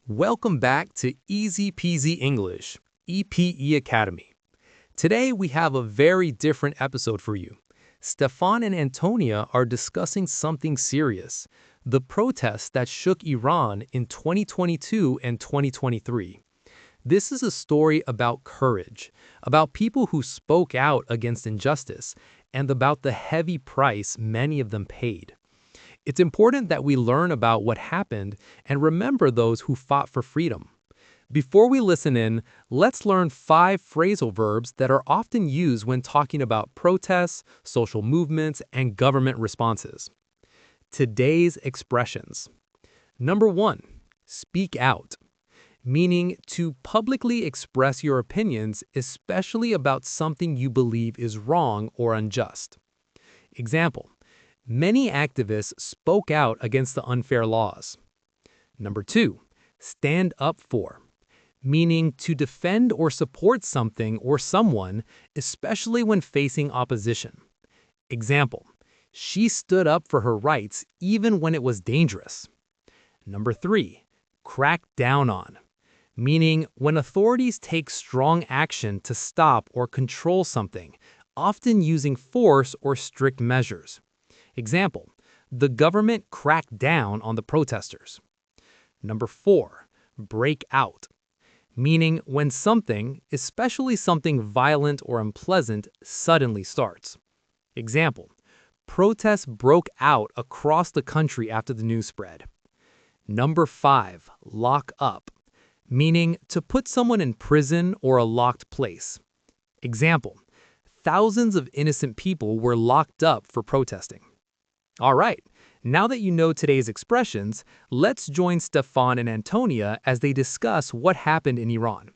Welcome back to Easy Peasy English, EPE Academy. Today we have a very different episode for you. Stefan and Antonia are discussing something serious, the protests that shook Iran in 2022 and 2023. This is a story about courage, about people who spoke out against injustice, and about the heavy price many of them paid. It's important that we learn about what happened and remember those who fought for freedom. Before we listen in, let's learn 5 phrasal verbs that are often used when talking about protests, social movements, and government responses. Today's expressions. Number 1, speak out, meaning to publicly express your opinions, especially about something you believe is wrong or unjust. Example: many activists spoke out against the unfair laws. Number 2, stand up for, meaning to defend or support something or someone, especially when facing opposition. Example: she stood up for her rights even when it was dangerous. Number 3, crack down on, meaning when authorities take strong action to stop or control something, often using force or strict measures. Example: the government cracked down on the protesters. Number 4, break out, meaning when something, especially something violent or unpleasant, suddenly starts. Example: protests broke out across the country after the news spread. Number 5, lock up, meaning to put someone in prison or a locked place. Example: thousands of innocent people were locked up for protesting. All right, now that you know today's expressions, let's join Stefan and Antonia as they discuss what happened in Iran.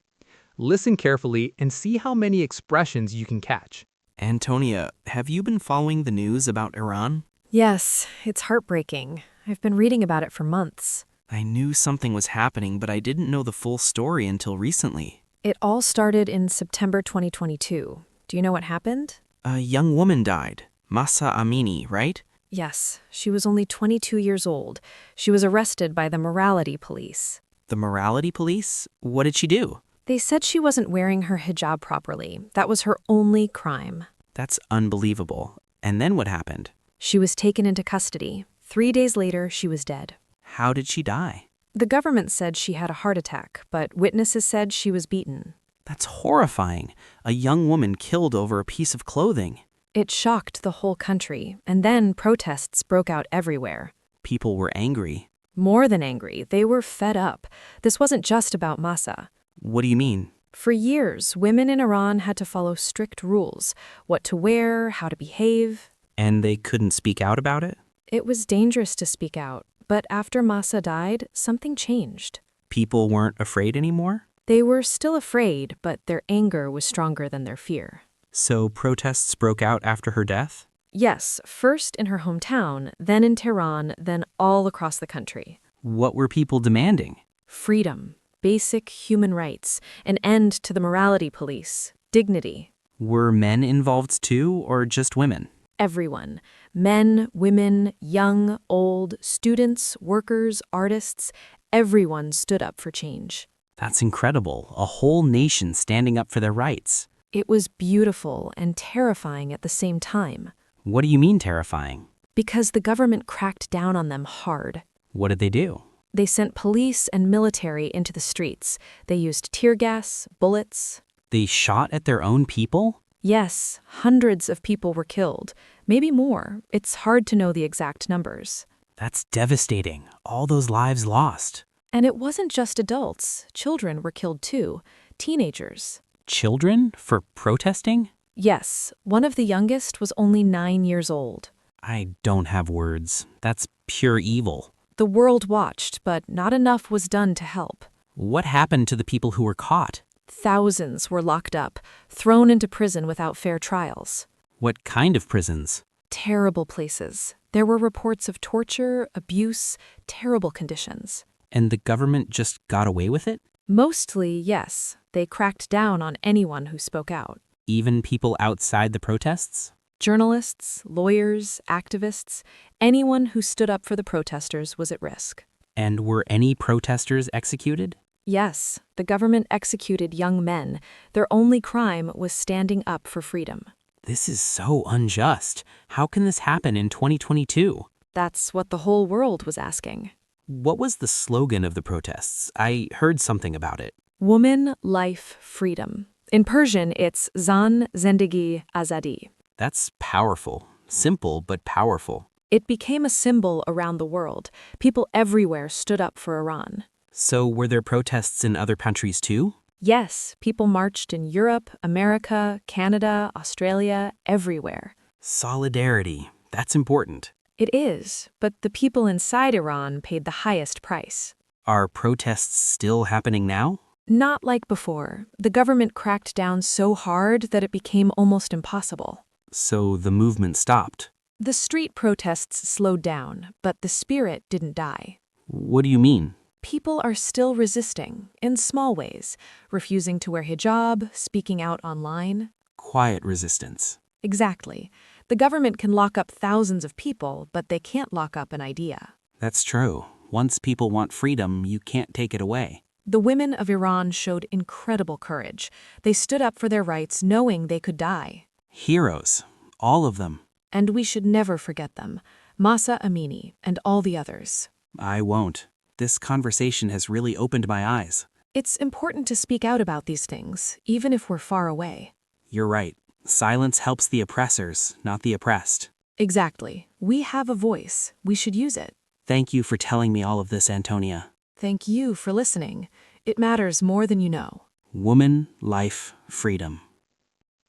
Listen carefully and see how many expressions you can catch. Antonia, have you been following the news about Iran? Yes, it's heartbreaking. I've been reading about it for months. I knew something was happening, but I didn't know the full story until recently. It all started in September 2022. Do you know what happened? A young woman died, Mahsa Amini, right? Yes, she was only 22 years old. She was arrested by the morality police. The morality police? What did she do? They said she wasn't wearing her hijab properly. That was her only crime. That's unbelievable. And then what happened? She was taken into custody. 3 days later, she was dead. How did she die? The government said she had a heart attack, but witnesses said she was beaten. That's horrifying. A young woman killed over a piece of clothing. It shocked the whole country, and then protests broke out everywhere. People were angry. More than angry, they were fed up. This wasn't just about Mahsa. What do you mean? For years, women in Iran had to follow strict rules: what to wear, how to behave. And they couldn't speak out about it? It was dangerous to speak out, but after Mahsa died, something changed. People weren't afraid anymore? They were still afraid, but their anger was stronger than their fear. So protests broke out after her death? Yes, first in her hometown, then in Tehran, then all across the country. What were people demanding? Freedom, basic human rights, an end to the morality police, dignity. Were men involved too, or just women? Everyone. Men, women, young, old, students, workers, artists. Everyone stood up for change. That's incredible. A whole nation standing up for their rights. It was beautiful and terrifying at the same time. What do you mean terrifying? Because the government cracked down on them hard. What did they do? They sent police and military into the streets. They used tear gas, bullets. They shot at their own people? Yes, hundreds of people were killed. Maybe more. It's hard to know the exact numbers. That's devastating. All those lives lost. And it wasn't just adults. Children were killed too. Teenagers. Children? For protesting? Yes, one of the youngest was only 9 years old. I don't have words. That's pure evil. The world watched, but not enough was done to help. What happened to the people who were caught? Thousands were locked up, thrown into prison without fair trials. What kind of prisons? Terrible places. There were reports of torture, abuse, terrible conditions. And the government just got away with it? Mostly, yes. They cracked down on anyone who spoke out. Even people outside the protests? Journalists, lawyers, activists, anyone who stood up for the protesters was at risk. And were any protesters executed? Yes, the government executed young men. Their only crime was standing up for freedom. This is so unjust. How can this happen in 2022? That's what the whole world was asking. What was the slogan of the protests? I heard something about it. Woman, life, freedom. In Persian, it's Zendegi, Azadi. That's powerful. Simple, but powerful. It became a symbol around the world. People everywhere stood up for Iran. So were there protests in other countries too? Yes, people marched in Europe, America, Canada, Australia, everywhere. Solidarity. That's important. It is, but the people inside Iran paid the highest price. Are protests still happening now? Not like before. The government cracked down so hard that it became almost impossible. So the movement stopped. The street protests slowed down, but the spirit didn't die. What do you mean? People are still resisting, in small ways, refusing to wear hijab, speaking out online. Quiet resistance. Exactly. The government can lock up thousands of people, but they can't lock up an idea. That's true. Once people want freedom, you can't take it away. The women of Iran showed incredible courage. They stood up for their rights knowing they could die. Heroes. All of them. And we should never forget them. Mahsa Amini and all the others. I won't. This conversation has really opened my eyes. It's important to speak out about these things, even if we're far away. You're right. Silence helps the oppressors, not the oppressed. Exactly. We have a voice. We should use it. Thank you for telling me all of this, Antonia. Thank you for listening. It matters more than you know. Woman, life, freedom.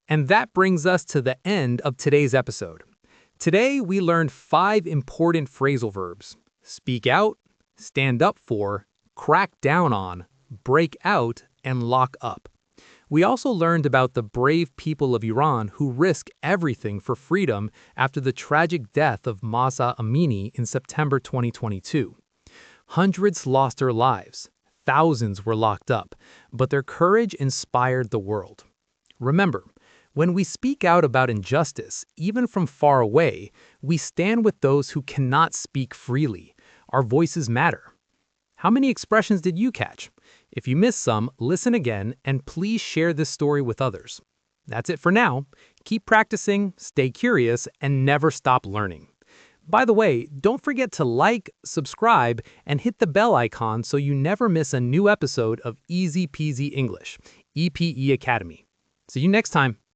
And that brings us to the end of today's episode. Today, we learned 5 important phrasal verbs: speak out, stand up for, crack down on, break out, and lock up. We also learned about the brave people of Iran who risk everything for freedom after the tragic death of Mahsa Amini in September 2022. Hundreds lost their lives, thousands were locked up, but their courage inspired the world. Remember, when we speak out about injustice, even from far away, we stand with those who cannot speak freely. Our voices matter. How many expressions did you catch? If you missed some, listen again, and please share this story with others. That's it for now. Keep practicing, stay curious, and never stop learning. By the way, don't forget to like, subscribe, and hit the bell icon so you never miss a new episode of Easy Peasy English, EPE Academy. See you next time.